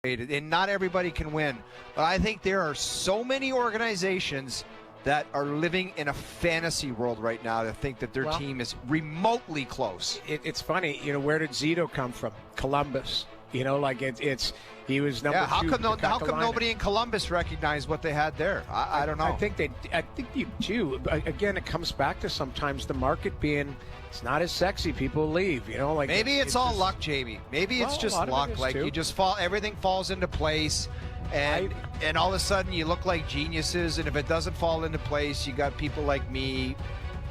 and not everybody can win. But I think there are so many organizations that are living in a fantasy world right now to think that their team is remotely close. It's funny, where did Zito come from? Columbus. He was number 2. How come nobody in Columbus recognized what they had there? I don't know. I think you do. Again, it comes back to sometimes the market being, it's not as sexy. People leave, maybe it's all luck, Jamie. Maybe it's just luck. Like too. You just everything falls into place. And all of a sudden you look like geniuses, and if it doesn't fall into place, you got people like me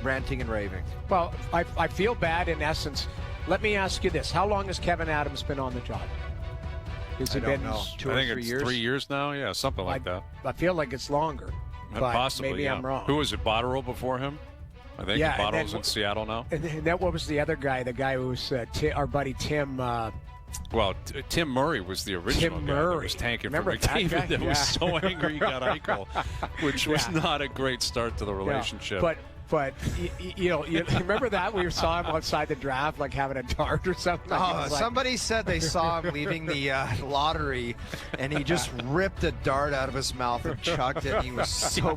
ranting and raving. Well, I feel bad in essence. Let me ask you this. How long has Kevin Adams been on the job? Has it been 2 or 3 years? 3 years now, yeah, something like that. I feel like it's longer. But possibly, maybe I'm wrong. Who was it, Botterill before him? I think Botterill's in Seattle now. And then what was the other guy? The guy who was our buddy Tim... Well, Tim Murray was the original guy that was tanking for McDavid that was so angry he got Eichel, which was not a great start to the relationship. But you remember that we saw him outside the draft, like having a dart or something. Somebody said they saw him leaving the lottery, and he just ripped a dart out of his mouth and chucked it. He was so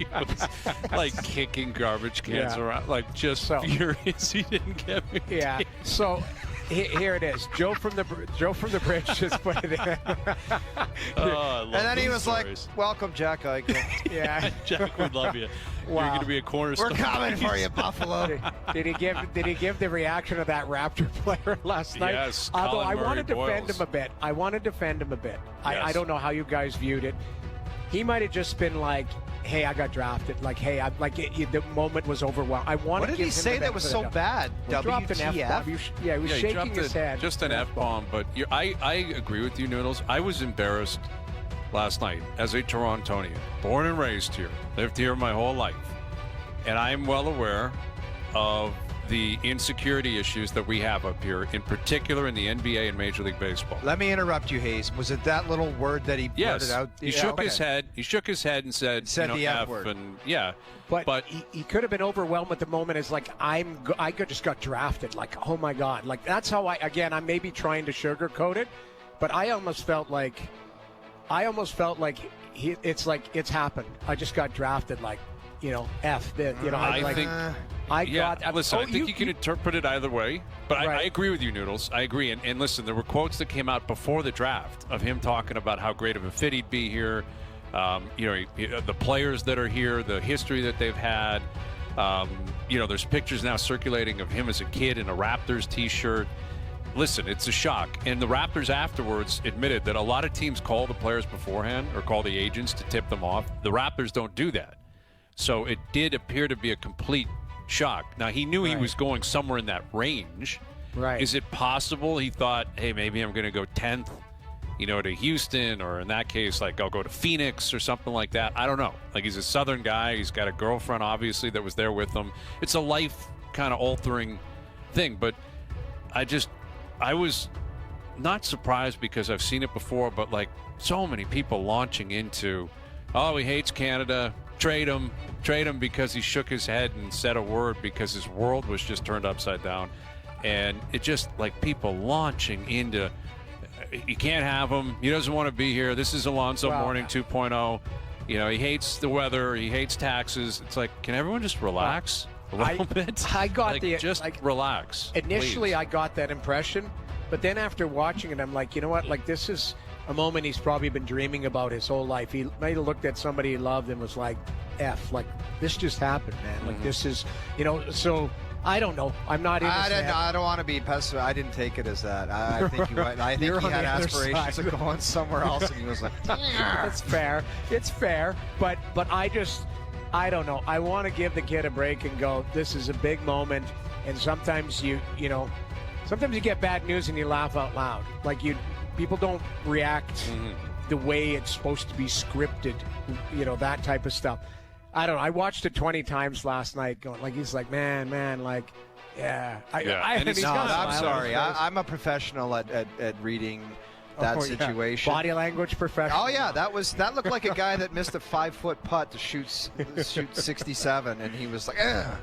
like kicking garbage cans around, like just furious he didn't get me. Yeah. So. Here it is. Joe from the bridge just put it in. And then he was stories. like, "Welcome, Jack Eichel." Yeah, Jack, we love you. Wow. You're going to be a cornerstone. We're coming for you, Buffalo. Did he give the reaction of that Raptor player last night? Yes. Although I want to defend him a bit. Yes. I don't know how you guys viewed it. He might have just been like, "Hey, I got drafted." Like, "Hey, the moment was overwhelmed." What did he say that was so bad? WTF? He was shaking his head. Just an F-bomb, but I agree with you, Noodles. I was embarrassed last night as a Torontonian, born and raised here, lived here my whole life, and I'm well aware of the insecurity issues that we have up here, in particular in the NBA and Major League Baseball. Let me interrupt you, Hayes. Was it that little word that he blurted out? He shook his head. He shook his head and said the F word. And But he could have been overwhelmed at the moment. It's like I just got drafted. Like, oh my God. Like that's how I may be trying to sugarcoat it, but I almost felt like it's like it's happened. I just got drafted. Like, F. Listen, I think you can interpret it either way, but I agree with you, Noodles. I agree. And listen, there were quotes that came out before the draft of him talking about how great of a fit he'd be here. The players that are here, the history that they've had. There's pictures now circulating of him as a kid in a Raptors T-shirt. Listen, it's a shock. And the Raptors afterwards admitted that a lot of teams call the players beforehand or call the agents to tip them off. The Raptors don't do that. So it did appear to be a complete shock. Now, he knew he was going somewhere in that range. Right. Is it possible he thought, hey, maybe I'm going to go 10th, to Houston, or in that case, like I'll go to Phoenix or something like that? I don't know. Like, he's a Southern guy. He's got a girlfriend, obviously, that was there with him. It's a life kind of altering thing. But I was not surprised because I've seen it before, but like so many people launching into, oh, he hates Canada. Trade him because he shook his head and said a word because his world was just turned upside down. And it just like people launching into, you can't have him. He doesn't want to be here. This is Alonzo Mourning 2.0. He hates the weather. He hates taxes. It's like, can everyone just relax a little bit? I got relax. Initially, please. I got that impression. But then after watching it, I'm like, you know what? Like, this is a moment he's probably been dreaming about his whole life. He might have looked at somebody he loved and was like, F, like, this just happened, man. Like, this is, so I don't know. I'm not in I don't want to be pessimistic. I didn't take it as that. I think he had aspirations of going somewhere else, and he was like, It's fair. It's fair. But I don't know. I want to give the kid a break and go, this is a big moment. And sometimes sometimes you get bad news and you laugh out loud. Like, people don't react the way it's supposed to be scripted, that type of stuff. I don't know. I watched it 20 times last night going, like, he's like, man, like, yeah. I'm sorry. I'm a professional at reading that situation. Body language professional. Oh, yeah. That looked like a guy that missed a 5-foot putt to shoot 67, and he was like, ugh.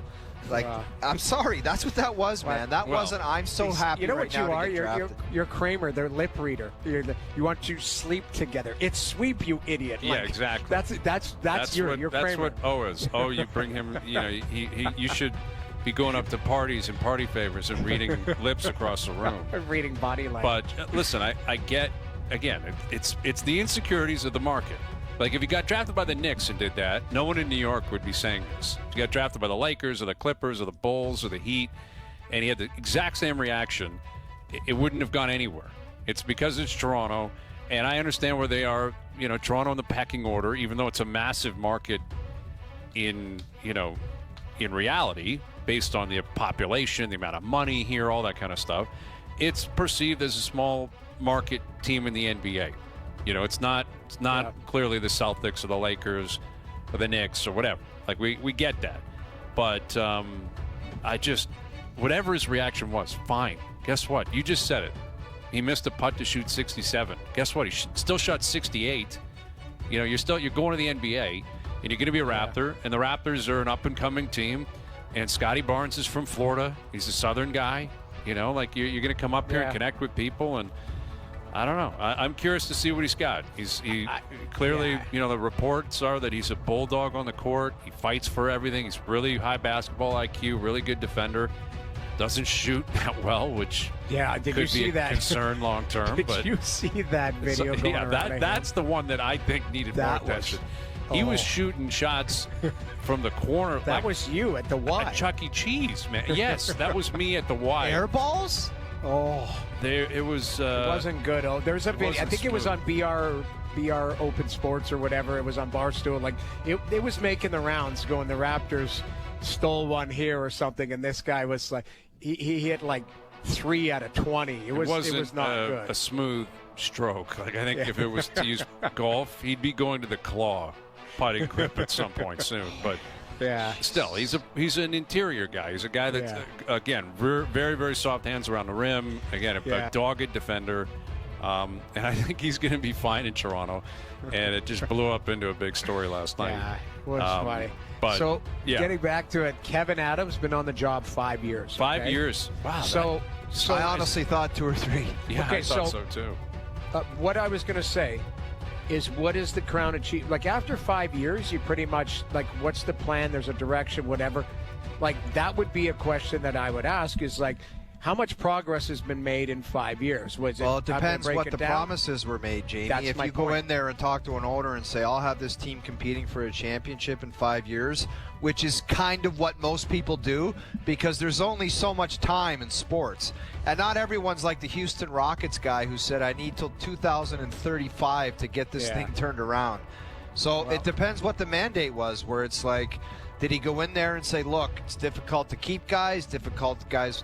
Like, I'm sorry, that's what that was, man. That wasn't. I'm so happy. You know right what you now are? to get drafted. You're Kramer, their lip reader. You want to sleep together. It's sweep, you idiot. Yeah, like, exactly. That's your Kramer. That's what O is. Oh, you bring him. You know, you should be going up to parties and party favors and reading lips across the room. Reading body language. But listen, I get, again, it's the insecurities of the market. Like, if you got drafted by the Knicks and did that, no one in New York would be saying this. If you got drafted by the Lakers or the Clippers or the Bulls or the Heat, and he had the exact same reaction, it wouldn't have gone anywhere. It's because it's Toronto, and I understand where they are, you know, Toronto in the pecking order, even though it's a massive market in reality, based on the population, the amount of money here, all that kind of stuff. It's perceived as a small market team in the NBA. You know, it's not clearly the Celtics or the Lakers or the Knicks or whatever. Like, we get that. But whatever his reaction was, fine. Guess what? You just said it. He missed a putt to shoot 67. Guess what? He still shot 68. You know, you're going to the NBA, and you're going to be a Raptor, and the Raptors are an up-and-coming team, and Scotty Barnes is from Florida. He's a Southern guy. You know, like, you're going to come up here and connect with people, and I don't know. I'm curious to see what he's got. Clearly, you know, the reports are that he's a bulldog on the court. He fights for everything. He's really high basketball IQ, really good defender. Doesn't shoot that well, which did could you see be a that concern long term. Did you see that video? Going around that's the one that I think needed more attention. He was shooting shots from the corner. That was you at the Y. At Chuck E. Cheese, man. Yes, that was me at the Y. Air balls? Oh, it was. It wasn't good. Oh, there's a video. I think it was on BR Open Sports or whatever. It was on Barstool. Like, it was making the rounds, going, the Raptors stole one here or something, and this guy was like, he hit like 3 out of 20. It was not good. A smooth stroke. Like, I think if it was to use golf, he'd be going to the claw putting grip at some point soon. But still, he's an interior guy. He's a guy that's again very, very soft hands around the rim. Again, a dogged defender. And I think he's going to be fine in Toronto. And it just blew up into a big story last night. Yeah, it was funny. But, so, getting back to it, Kevin Adams been on the job 5 years. 5 years. Wow. So I honestly thought 2 or 3. Yeah, I thought so too. What I was going to say is, what is the Crown achieve? Like, after 5 years, you pretty much, like, what's the plan? There's a direction, whatever. Like, that would be a question that I would ask, is like, how much progress has been made in 5 years? Well, it depends what the promises were made, Jamie. That's if you go in there and talk to an owner and say, I'll have this team competing for a championship in 5 years, which is kind of what most people do, because there's only so much time in sports. And not everyone's like the Houston Rockets guy who said, I need till 2035 to get this thing turned around. So it depends what the mandate was, where it's like, did he go in there and say, look, it's difficult to keep guys, difficult guys